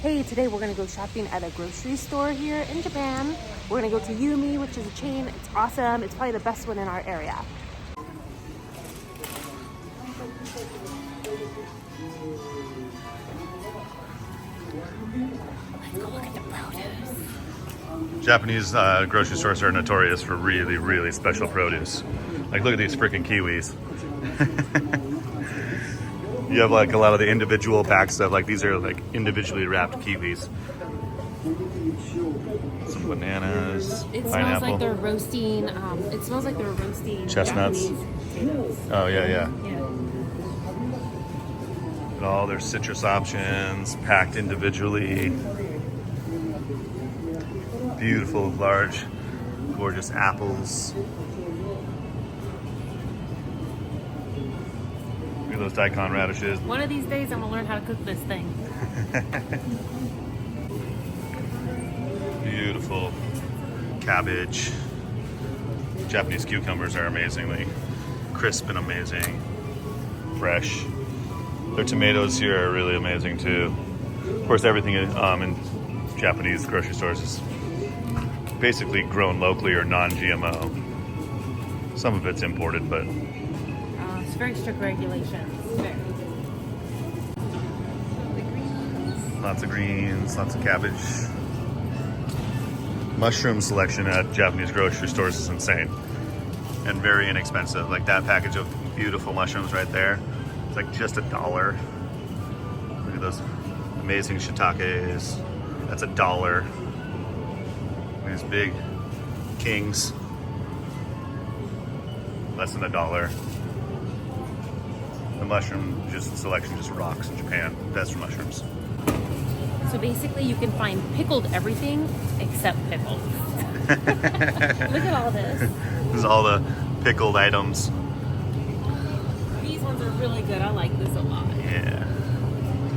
hey, today we're gonna go shopping at a grocery store here in Japan. We're gonna go to Yumi, which is a chain. It's awesome. It's probably the best one in our area. Let's go look at the produce. Japanese grocery stores are notorious for really, really special produce. Like, look at these freaking kiwis. You have like a lot of the individual packs of like, these are like individually wrapped kiwis. Some bananas, It pineapple. smells like they're roasting, it smells like they're roasting Chestnuts. Japanese potatoes. Oh, yeah. Yeah. And all their citrus options packed individually. Beautiful, large, gorgeous apples. Look at those daikon radishes. One of these days I'm gonna learn how to cook this thing. Beautiful cabbage. Japanese cucumbers are amazingly crisp and amazing. Fresh. Their tomatoes here are really amazing too. Of course, everything in Japanese grocery stores is basically grown locally or non-GMO. Some of it's imported, but It's very strict regulations. lots of greens, lots of cabbage. Mushroom selection at Japanese grocery stores is insane and very inexpensive. Like that package of beautiful mushrooms right there, it's like just $1. Look at those amazing shiitakes. That's $1. These big kings, less than $1. The mushroom selection just rocks in Japan. Best mushrooms. So basically you can find pickled everything except pickles. Look at all this. This is all the pickled items. These ones are really good. I like this a lot. Yeah.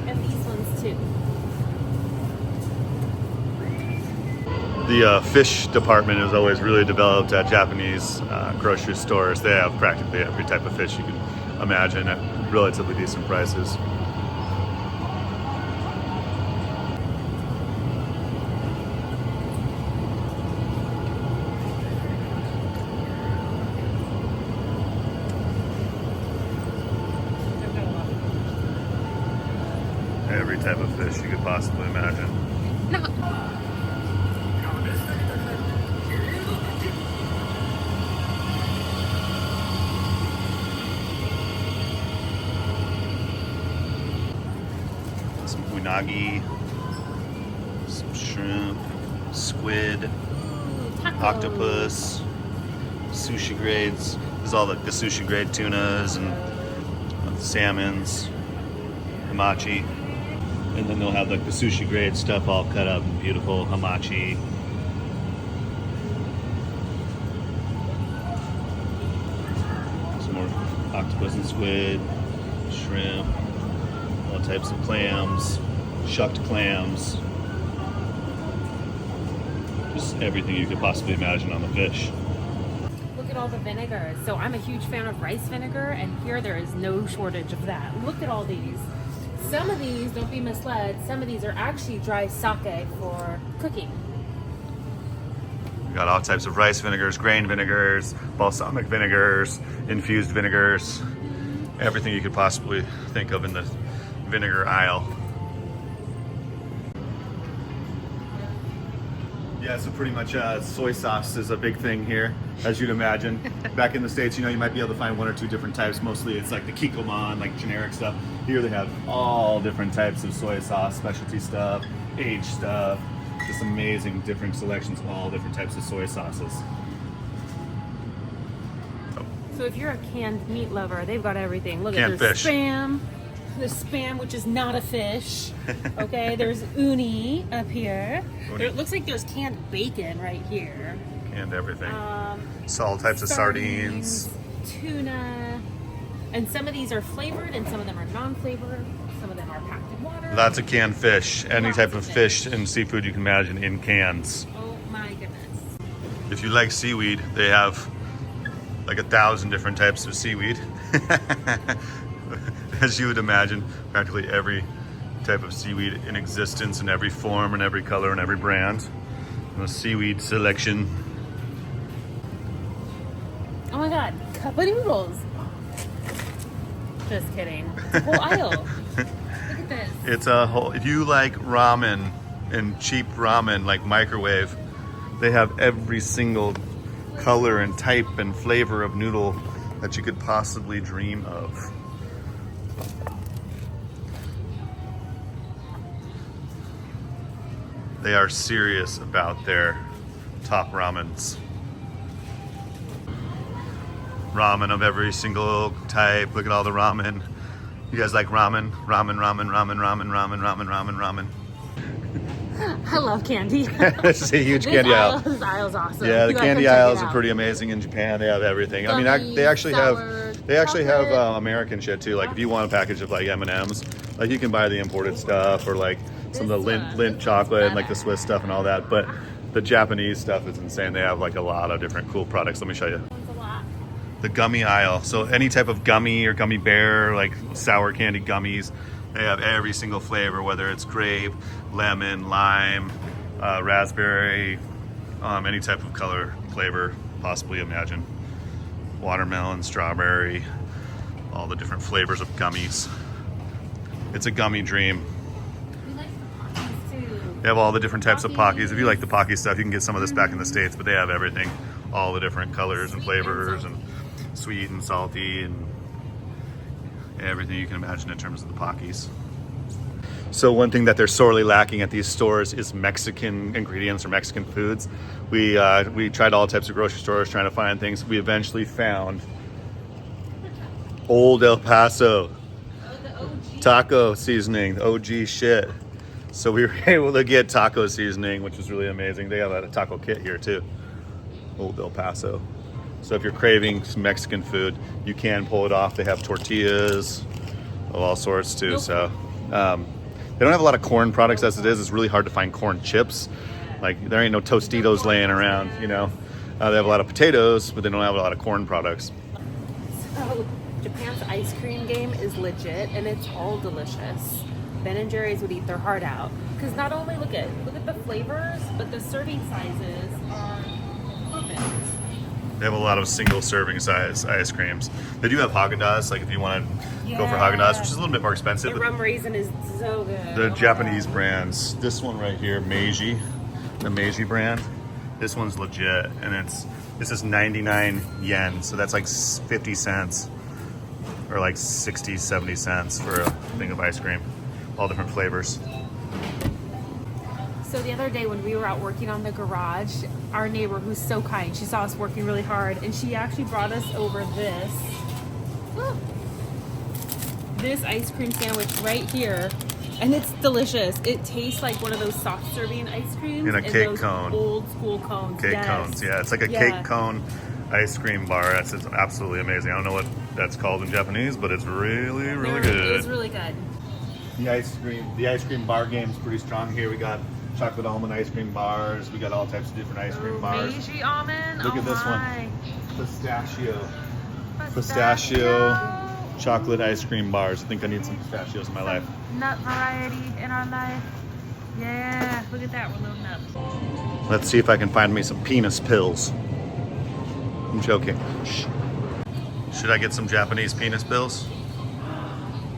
And these ones too. The fish department is always really developed at Japanese grocery stores. They have practically every type of fish you can imagine at relatively decent prices. Every type of fish you could possibly imagine. No. Some unagi, some shrimp, squid, octopus, sushi grades. There's all the sushi grade tunas and salmons, hamachi. And then they'll have like the sushi grade stuff all cut up in beautiful hamachi. Some more octopus and squid, shrimp, all types of clams, shucked clams. Just everything you could possibly imagine on the fish. Look at all the vinegars. So I'm a huge fan of rice vinegar, and here there is no shortage of that. Look at all these. Some of these, don't be misled, some of these are actually dry sake for cooking. We got all types of rice vinegars, grain vinegars, balsamic vinegars, infused vinegars, everything you could possibly think of in the vinegar aisle. Yeah, so pretty much soy sauce is a big thing here, as you'd imagine. Back in the States, you might be able to find one or two different types. Mostly it's like the Kikkoman, like generic stuff. Here they have all different types of soy sauce, specialty stuff, aged stuff. Just amazing different selections of all different types of soy sauces. So if you're a canned meat lover, they've got everything. Look Canned at there's fish. Spam. There's Spam, which is not a fish. Okay, there's uni up here. There, it looks like there's canned bacon right here. Canned everything. All types of sardines. Tuna. And some of these are flavored and some of them are non-flavored. Some of them are packed in water. Lots of canned fish. Any type of fish and seafood you can imagine in cans. Oh my goodness. If you like seaweed, they have like 1,000 different types of seaweed. As you would imagine, practically every type of seaweed in existence in every form and every color and every brand. And the seaweed selection. Oh my god, cup of noodles. Just kidding. It's a whole aisle. Look at this. It's a whole, if you like ramen and cheap ramen, like microwave, they have every single color and type and flavor of noodle that you could possibly dream of. They are serious about their top ramens. Ramen of every single type. Look at all the ramen. You guys like ramen? Ramen, ramen, ramen, ramen, ramen, ramen, ramen, ramen. I love candy. This is a huge candy aisle. This aisle's awesome. Yeah, the You guys candy come check aisles it are out. pretty amazing in Japan. They have everything. I mean, Gummies, they actually sour, have chocolate. American shit too. Like if you want a package of like M&Ms, like you can buy the imported stuff, or like some of the lint chocolate and like the Swiss stuff and all that. But the Japanese stuff is insane. They have like a lot of different cool products. Let me show you. The gummy aisle. So any type of gummy or gummy bear, like sour candy gummies, they have every single flavor, whether it's grape, lemon, lime, raspberry, any type of color, flavor, possibly imagine. Watermelon, strawberry, all the different flavors of gummies. It's a gummy dream. We like the Pockies too. They have all the different types of Pockies. If you like the Pocky stuff, you can get some of this back in the States, but they have everything. All the different colors and flavors and sweet and salty and everything you can imagine in terms of the Pockies. So one thing that they're sorely lacking at these stores is Mexican ingredients or Mexican foods. We tried all types of grocery stores trying to find things. We eventually found Old El Paso taco seasoning, the OG shit. So we were able to get taco seasoning, which was really amazing. They have a taco kit here too. Old El Paso. So if you're craving some Mexican food, you can pull it off. They have tortillas of all sorts too. Nope. So they don't have a lot of corn products as it is. It's really hard to find corn chips. Like there ain't no Tostitos laying around, you know. They have a lot of potatoes, but they don't have a lot of corn products. So Japan's ice cream game is legit, and it's all delicious. Ben and Jerry's would eat their heart out because not only look at the flavors, but the serving sizes are perfect. They have a lot of single serving size ice creams. They do have Haagen-Dazs, like if you want to go for Haagen-Dazs, which is a little bit more expensive. The rum raisin is so good. The Japanese brands, this one right here, Meiji, the Meiji brand, this one's legit, and this is 99 yen, so that's like 50 cents or like 60, 70 cents for a thing of ice cream, all different flavors. So the other day when we were out working on the garage, our neighbor, who's so kind, she saw us working really hard, and she actually brought us over this ice cream sandwich right here, and it's delicious. It tastes like one of those soft serving ice creams In a and cake those cone. old school cones. Cake Yes. cones, yeah, it's like a Yeah. cake cone ice cream bar. It's absolutely amazing. I don't know what that's called in Japanese, but it's really, really good. It is really good. The ice cream bar game is pretty strong here. We got chocolate almond ice cream bars. We got all types of different ice cream bars. Meiji almond. Look oh at this my. one. Pistachio chocolate ice cream bars. I think I need some pistachios in my life. Nut variety in our life. Yeah, look at that. We're loading up. Let's see if I can find me some penis pills. I'm joking. Shh. Should I get some Japanese penis pills?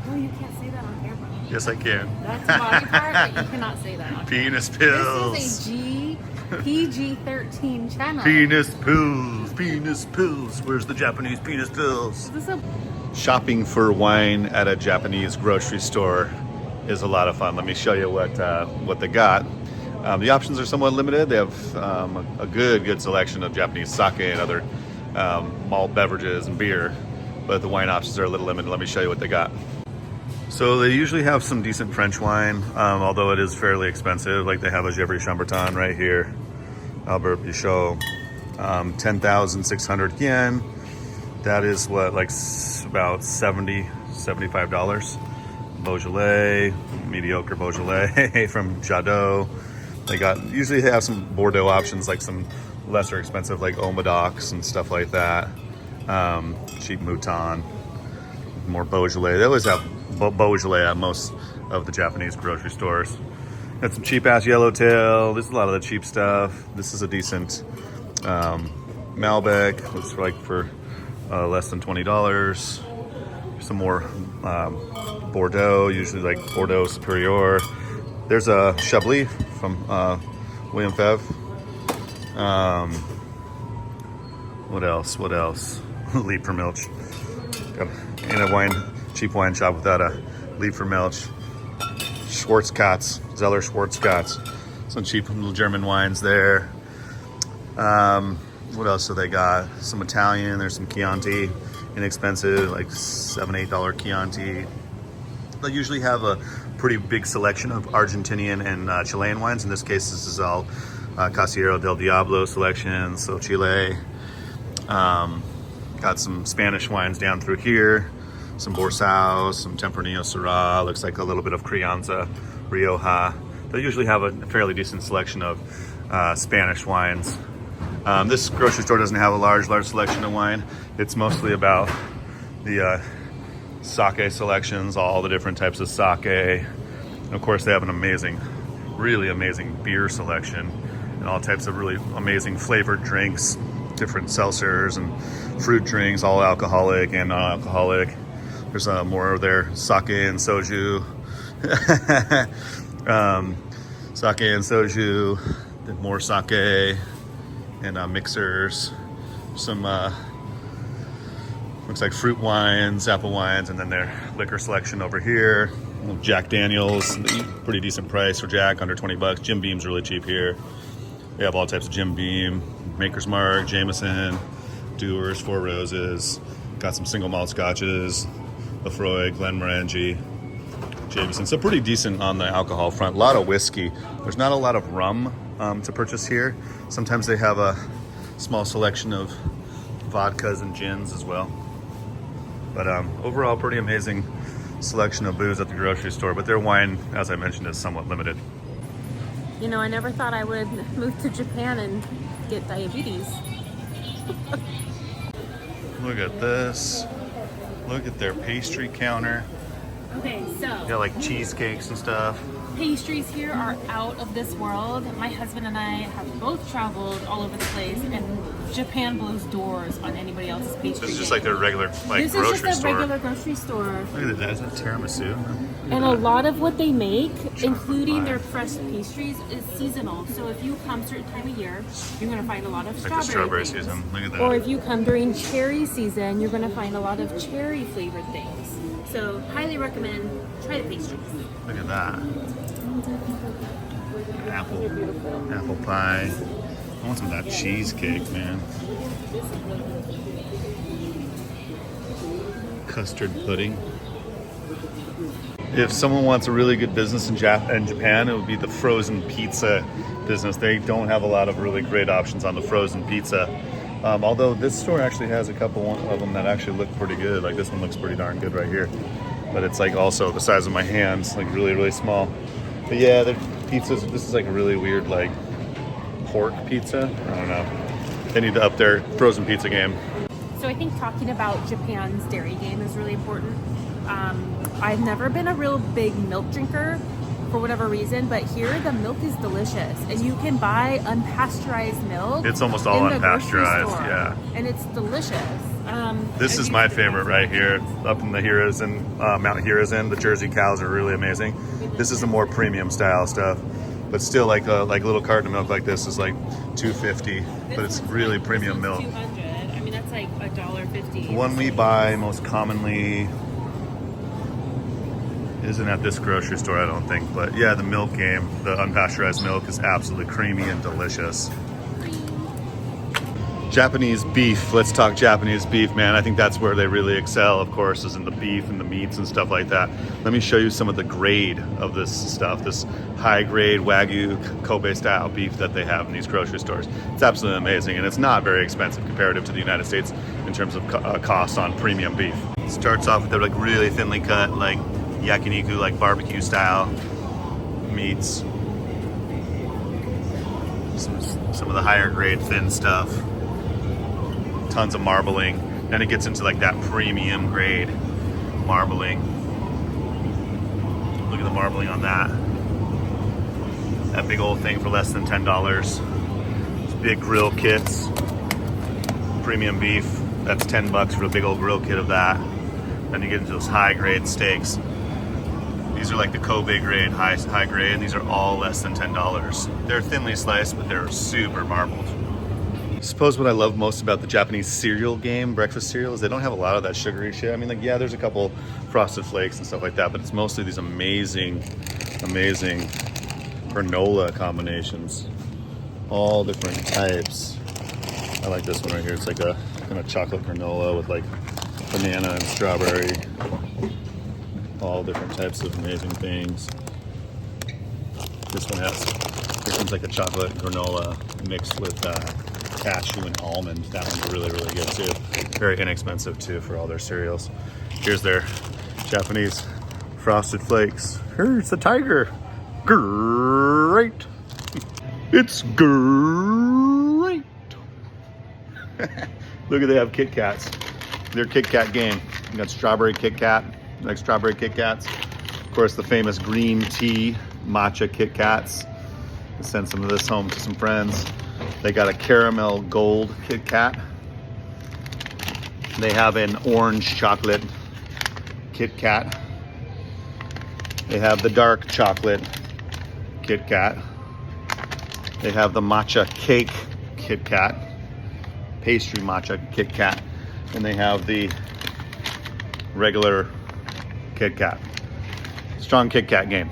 Oh, you can't say that on camera. Yes, I can. That's a body part, but you cannot say that on camera. Penis pills. This is a PG-13 channel. Penis pills. Penis pills. Where's the Japanese penis pills? Is this a... Shopping for wine at a Japanese grocery store is a lot of fun. Let me show you what they got. The options are somewhat limited. They have a good selection of Japanese sake and other malt beverages and beer, but the wine options are a little limited. Let me show you what they got. So they usually have some decent French wine, although it is fairly expensive. Like they have a Gevrey Chambertin right here, Albert Bichot, 10,600 yen. That is what, like about $75. Beaujolais, mediocre Beaujolais from Jadot. They usually have some Bordeaux options, like some lesser expensive, like Omedocs and stuff like that. Cheap Mouton, more Beaujolais. They always have Beaujolais at most of the Japanese grocery stores. Got some cheap ass yellowtail. This is a lot of the cheap stuff. This is a decent Malbec. Looks like for less than $20. Some more Bordeaux, usually like Bordeaux Superior. There's a Chablis from William Fev. What else? What else? Liefer Milch. Got in a cheap wine shop without a Liefer Milch. Schwarzkatz, Zeller Schwarzkatz. Some cheap little German wines there. What else do they got? Some Italian. There's some Chianti, inexpensive, like $7, $8 Chianti. They usually have a pretty big selection of Argentinian and Chilean wines. In this case, this is all Casillero del Diablo selection, so Chile. Got some Spanish wines down through here. Some Borsao, some Tempranillo Syrah. Looks like a little bit of Crianza, Rioja. They usually have a fairly decent selection of Spanish wines. This grocery store doesn't have a large selection of wine. It's mostly about the sake selections, all the different types of sake. And of course, they have an amazing, really amazing beer selection and all types of really amazing flavored drinks, different seltzers and fruit drinks, all alcoholic and non-alcoholic. There's more of their sake and soju. Sake and soju, more sake and mixers. Some looks like fruit wines, apple wines, and then their liquor selection over here. Jack Daniels, pretty decent price for Jack, under 20 bucks. Jim Beam's really cheap here. They have all types of Jim Beam, Maker's Mark, Jameson, Dewar's, Four Roses. Got some single malt scotches, Lefroy, Glenmorangie, Jameson. So pretty decent on the alcohol front. A lot of whiskey. There's not a lot of rum to purchase here. Sometimes they have a small selection of vodkas and gins as well. But overall, pretty amazing selection of booze at the grocery store. But their wine, as I mentioned, is somewhat limited. You know, I never thought I would move to Japan and get diabetes. Look at this. Look at their pastry counter. Okay, so Got like cheesecakes and stuff. pastries here are out of this world. My husband and I have both traveled all over the place, and Japan blows doors on anybody else's pastry. This is just game. like their regular This grocery is just a store. regular grocery store. Look at that. Is that tiramisu? And a lot of what they make, including their fresh pastries, is seasonal. So if you come certain time of year, you're going to find a lot of Like the strawberry things. season. Look at that. Or if you come during cherry season, you're going to find a lot of cherry flavored things. So highly recommend try the pastries. Look at that. Apple pie. I want some of that cheesecake, man. Custard pudding. If someone wants a really good business in Japan, it would be the frozen pizza business. They don't have a lot of really great options on the frozen pizza. Although this store actually has a couple of them that actually look pretty good. Like this one looks pretty darn good right here. But it's like also the size of my hands, like really, really small. But yeah, the pizzas, this is like a really weird like pork pizza. I don't know. They need to up their frozen pizza game. So I think talking about Japan's dairy game is really important. I've never been a real big milk drinker for whatever reason, but here the milk is delicious, and you can buy unpasteurized milk. It's almost all in the grocery unpasteurized, store, yeah. and it's delicious. This is my favorite right here, up in the Mount Hiruzen. The Jersey cows are really amazing. This is the more premium style stuff, but still like a little carton of milk like this is like $2.50, but it's really premium milk. $200. I mean, that's like $1.50. The one we buy most commonly isn't at this grocery store, I don't think, but yeah, the milk game, the unpasteurized milk is absolutely creamy and delicious. Japanese beef. Let's talk Japanese beef, man. I think that's where they really excel, of course, is in the beef and the meats and stuff like that. Let me show you some of the grade of this stuff, this high grade Wagyu Kobe style beef that they have in these grocery stores. It's absolutely amazing, and it's not very expensive comparative to the United States in terms of costs on premium beef. It starts off with the like really thinly cut, like yakiniku, like barbecue style meats. Some of the higher grade thin stuff. Tons of marbling. Then it gets into like that premium grade marbling. Look at the marbling on that. That big old thing for less than $10. These big grill kits, premium beef, that's $10 for a big old grill kit of that. Then you get into those high grade steaks. These are like the Kobe grade, high grade, and these are all less than $10. They're thinly sliced, but they're super marbled. I suppose what I love most about the Japanese cereal game, breakfast cereal, is they don't have a lot of that sugary shit. I mean, like, yeah, there's a couple frosted flakes and stuff like that, but it's mostly these amazing granola combinations. All different types. I like this one right here. It's like a kind of chocolate granola with like banana and strawberry. All different types of amazing things. This one comes like a chocolate granola mixed with cashew and almond. That one's really, really good too. Very inexpensive too for all their cereals. Here's their Japanese frosted flakes. Here's the tiger. Great. It's great. Look at, they have Kit Kats. Their Kit Kat game. You got strawberry Kit Kat, like strawberry Kit Kats. Of course, the famous green tea matcha Kit Kats. I'll send some of this home to some friends. They got a caramel gold Kit Kat. They have an orange chocolate Kit Kat. They have the dark chocolate Kit Kat. They have the matcha cake Kit Kat, pastry matcha Kit Kat, and they have the regular Kit Kat. Strong Kit Kat game.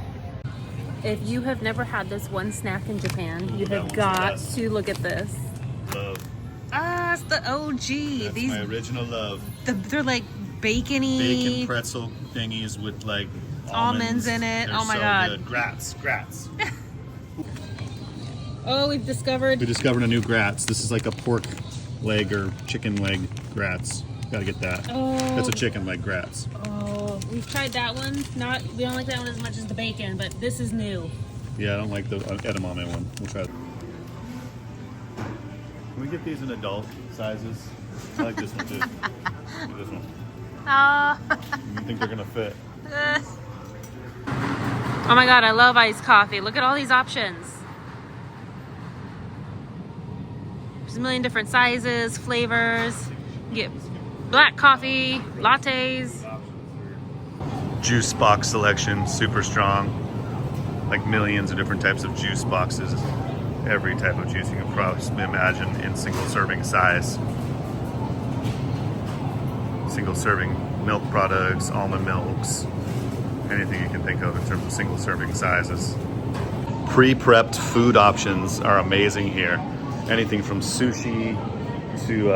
If you have never had this one snack in Japan, you have got to look at this. Love. Ah, it's the OG. That's These, my original love. they're like bacony. Bacon pretzel thingies with like almonds in it. They're Oh my so God. Good. Grats. Oh, we've discovered. We discovered a new grats. This is like a pork leg or chicken leg grats. Gotta get that. Oh. That's a chicken leg grats. Oh, we've tried that one. We don't like that one as much as the bacon, but this is new. Yeah, I don't like the edamame one. We'll try it. Can we get these in adult sizes? I like this one too. This one. Ah. You think they're gonna fit? Oh my God, I love iced coffee. Look at all these options. There's a million different sizes, flavors. You get black coffee, lattes. Juice box selection, super strong. Like millions of different types of juice boxes. Every type of juice you can probably imagine in single serving size. Single serving milk products, almond milks, anything you can think of in terms of single serving sizes. Pre-prepped food options are amazing here. Anything from sushi to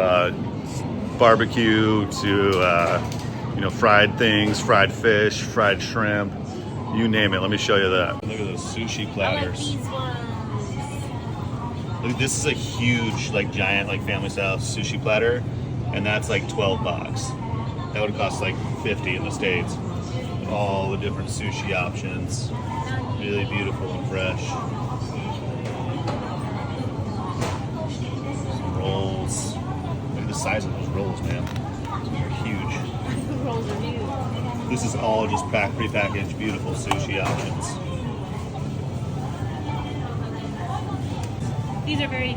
barbecue to fried things, fried fish, fried shrimp, you name it. Let me show you that. Look at those sushi platters. I like these ones. Look, this is a huge, like giant, like family style sushi platter, and that's like $12. That would cost like $50 in the States. All the different sushi options, really beautiful and fresh. Some rolls. Look at the size of those rolls, man. They're huge. The rolls are new. This is all just pre-packaged, beautiful sushi options. These are very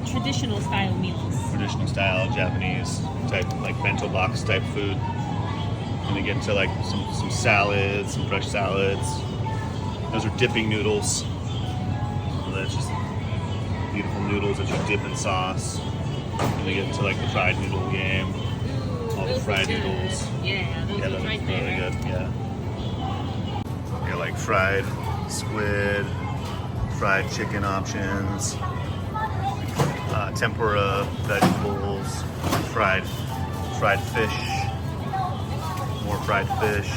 traditional style meals. Traditional style Japanese type, like bento box type food. And they get into like some salads, some fresh salads. Those are dipping noodles. So that's just beautiful noodles that you dip in sauce. And they get into like the fried noodle game. All the fried noodles. Yeah, those Yeah, are right really there. good. Yeah. You got like fried squid, fried chicken options, tempura vegetables, fried fish, more fried fish,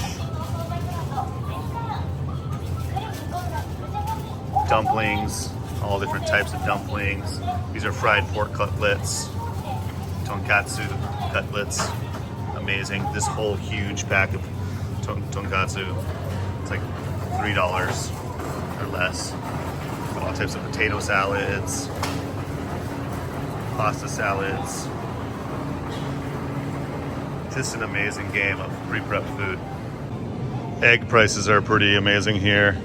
dumplings, all different types of dumplings. These are fried pork cutlets, tonkatsu cutlets, amazing. This whole huge pack of tonkatsu, it's like $3 or less. All types of potato salads, pasta salads. Just an amazing game of pre-prep food. Egg prices are pretty amazing here.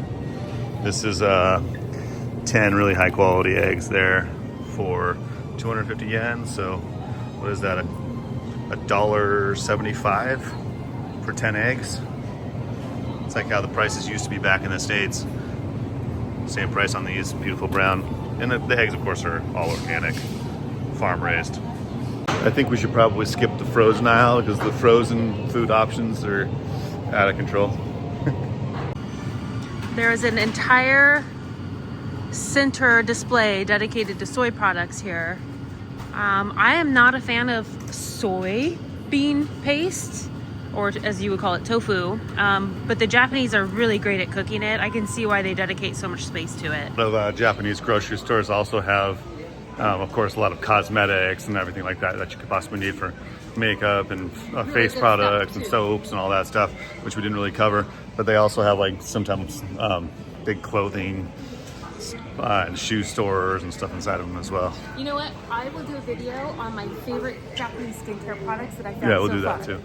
This is 10 really high quality eggs there for 250 yen. So what is that? $1.75 for 10 eggs. It's like how the prices used to be back in the States. Same price on these beautiful brown. And the eggs, of course, are all organic, farm raised. I think we should probably skip the frozen aisle because the frozen food options are out of control. There is an entire center display dedicated to soy products here. I am not a fan of soybean paste, or as you would call it, tofu. But the Japanese are really great at cooking it. I can see why they dedicate so much space to it. A lot of Japanese grocery stores also have, of course, a lot of cosmetics and everything like that you could possibly need for makeup and face products and soaps and all that stuff, which we didn't really cover. But they also have like sometimes big clothing and shoe stores and stuff inside of them as well. You know what? I will do a video on my favorite Japanese skincare products that I found. Yeah, we'll so do that far. too.